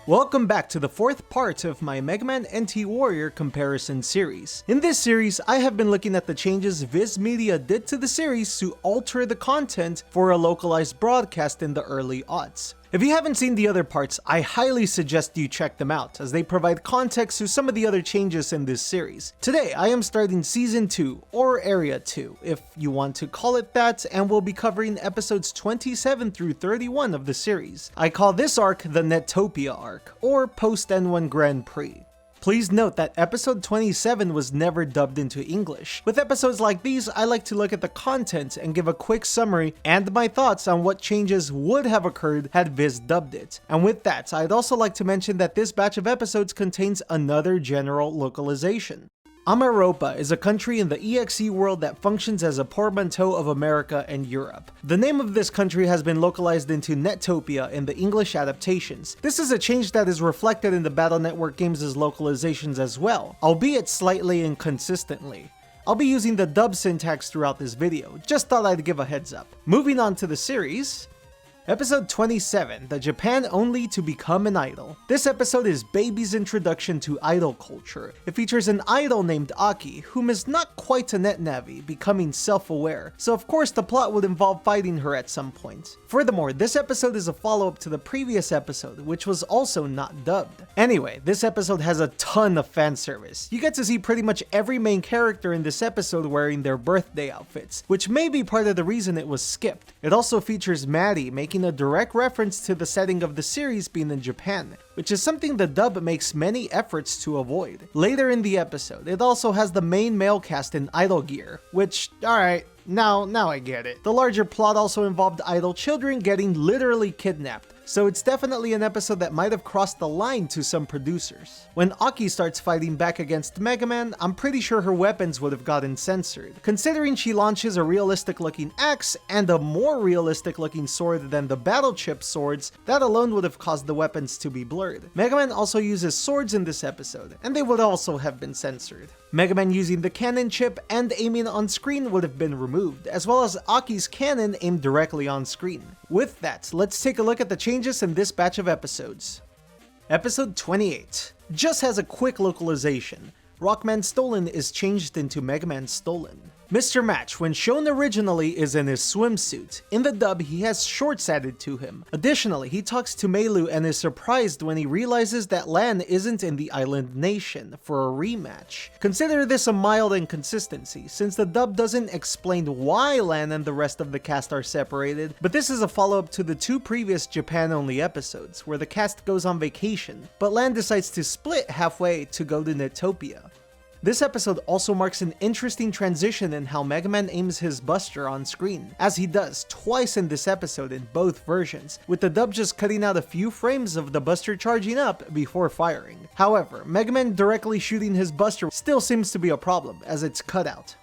Welcome back to the fourth part of my Mega Man NT Warrior comparison series. In this series, I have been looking at the changes Viz Media did to the series to alter the content for a localized broadcast in the early aughts. If you haven't seen the other parts, I highly suggest you check them out, as they provide context to some of the other changes in this series. Today, I am starting Season 2, or Area 2, if you want to call it that, and we'll be covering episodes 27 through 31 of the series. I call this arc the Netopia Arc, or Post-N1 Grand Prix. Please note that episode 27 was never dubbed into English. With episodes like these, I like to look at the content and give a quick summary and my thoughts on what changes would have occurred had Viz dubbed it. And with that, I'd also like to mention that this batch of episodes contains another general localization. Amaropa is a country in the EXE world that functions as a portmanteau of America and Europe. The name of this country has been localized into Netopia in the English adaptations. This is a change that is reflected in the Battle Network games' localizations as well, albeit slightly inconsistently. I'll be using the dub syntax throughout this video, just thought I'd give a heads up. Moving on to the series. Episode 27, The Japan Only to Become an Idol. This episode is Baby's introduction to idol culture. It features an idol named Aki, whom is not quite a net navi, becoming self-aware, so of course the plot would involve fighting her at some point. Furthermore, this episode is a follow-up to the previous episode, which was also not dubbed. Anyway, this episode has a ton of fan service. You get to see pretty much every main character in this episode wearing their birthday outfits, which may be part of the reason it was skipped. It also features Maddie making a direct reference to the setting of the series being in Japan, which is something the dub makes many efforts to avoid. Later in the episode, it also has the main male cast in idol gear, which, alright, now I get it. The larger plot also involved idol children getting literally kidnapped, so it's definitely an episode that might have crossed the line to some producers. When Aki starts fighting back against Mega Man, I'm pretty sure her weapons would have gotten censored, considering she launches a realistic looking axe and a more realistic looking sword than the battle chip swords. That alone would have caused the weapons to be blurred. Mega Man also uses swords in this episode, and they would also have been censored. Mega Man using the cannon chip and aiming on screen would have been removed, as well as Aki's cannon aimed directly on screen. With that, let's take a look at the changes in this batch of episodes. Episode 28 just has a quick localization. Rockman Stolen is changed into Mega Man Stolen. Mr. Match, when shown originally, is in his swimsuit. In the dub, he has shorts added to him. Additionally, he talks to Meilu and is surprised when he realizes that Lan isn't in the island nation for a rematch. Consider this a mild inconsistency, since the dub doesn't explain why Lan and the rest of the cast are separated, but this is a follow-up to the two previous Japan-only episodes, where the cast goes on vacation, but Lan decides to split halfway to go to Netopia. This episode also marks an interesting transition in how Mega Man aims his buster on screen, as he does twice in this episode in both versions, with the dub just cutting out a few frames of the buster charging up before firing. However, Mega Man directly shooting his buster still seems to be a problem, as it's cut out.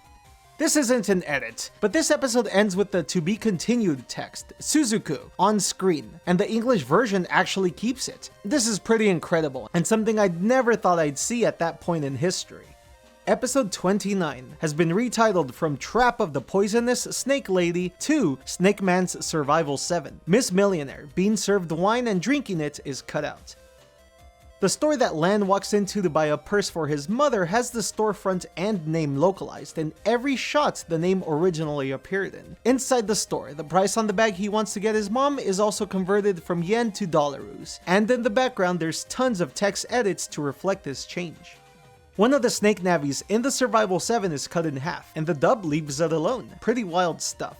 This isn't an edit, but this episode ends with the "to be continued" text, Suzuku, on screen, and the English version actually keeps it. This is pretty incredible, and something I'd never thought I'd see at that point in history. Episode 29 has been retitled from Trap of the Poisonous Snake Lady to Snake Man's Survival 7. Miss Millionaire being served wine and drinking it is cut out. The store that Lan walks into to buy a purse for his mother has the storefront and name localized in every shot the name originally appeared in. Inside the store, the price on the bag he wants to get his mom is also converted from yen to dollaroos, and in the background there's tons of text edits to reflect this change. One of the Snake Navis in the Survival 7 is cut in half, and the dub leaves it alone. Pretty wild stuff.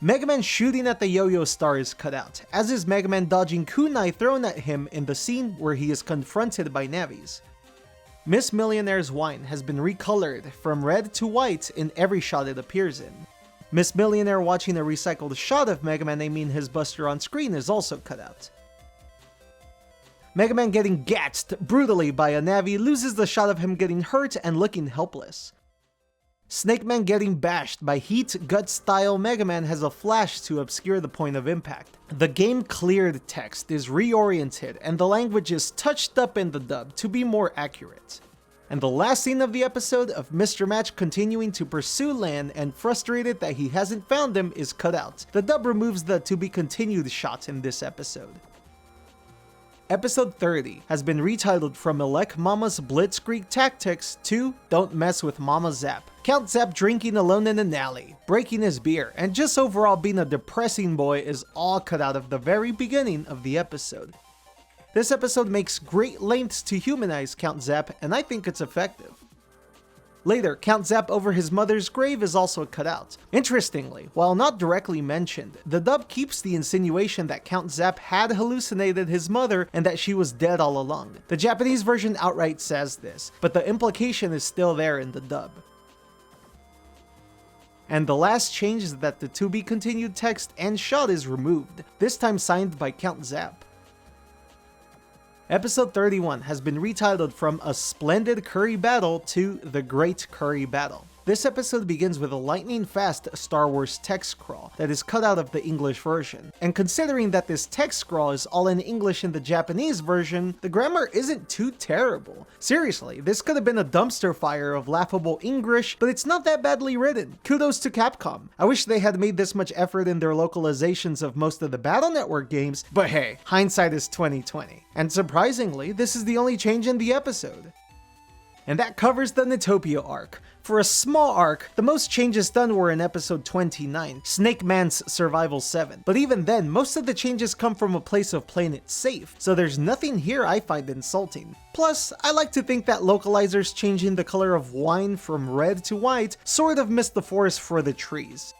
Mega Man shooting at the Yo-Yo Star is cut out, as is Mega Man dodging kunai thrown at him in the scene where he is confronted by Navis. Miss Millionaire's wine has been recolored from red to white in every shot it appears in. Miss Millionaire watching a recycled shot of Mega Man aiming his buster on screen is also cut out. Mega Man getting gatsed brutally by a Navi loses the shot of him getting hurt and looking helpless. Snake Man getting bashed by Heat Gut style Mega Man has a flash to obscure the point of impact. The game cleared text is reoriented and the language is touched up in the dub to be more accurate. And the last scene of the episode of Mr. Match continuing to pursue Lan and frustrated that he hasn't found him is cut out. The dub removes the "to be continued" shot in this episode. Episode 30 has been retitled from Elect Mama's Blitzkrieg Tactics to Don't Mess with Mama Zap. Count Zap drinking alone in an alley, breaking his beer, and just overall being a depressing boy is all cut out of the very beginning of the episode. This episode makes great lengths to humanize Count Zap, and I think it's effective. Later, Count Zap over his mother's grave is also cut out. Interestingly, while not directly mentioned, the dub keeps the insinuation that Count Zap had hallucinated his mother and that she was dead all along. The Japanese version outright says this, but the implication is still there in the dub. And the last change is that the to be continued text and shot is removed, this time signed by Count Zap. Episode 31 has been retitled from A Splendid Curry Battle to The Great Curry Battle. This episode begins with a lightning-fast Star Wars text scrawl that is cut out of the English version. And considering that this text scrawl is all in English in the Japanese version, the grammar isn't too terrible. Seriously, this could have been a dumpster fire of laughable English, but it's not that badly written. Kudos to Capcom. I wish they had made this much effort in their localizations of most of the Battle Network games, but hey, hindsight is 20/20. And surprisingly, this is the only change in the episode. And that covers the Netopia Arc. For a small arc, the most changes done were in episode 29, Snake Man's Survival 7. But even then, most of the changes come from a place of playing it safe, so there's nothing here I find insulting. Plus, I like to think that localizers changing the color of wine from red to white sort of missed the forest for the trees.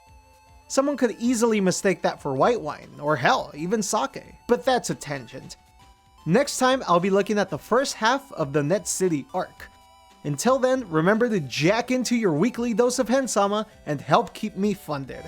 Someone could easily mistake that for white wine, or hell, even sake. But that's a tangent. Next time, I'll be looking at the first half of the Net City arc. Until then, remember to jack into your weekly dose of Hensama and help keep me funded.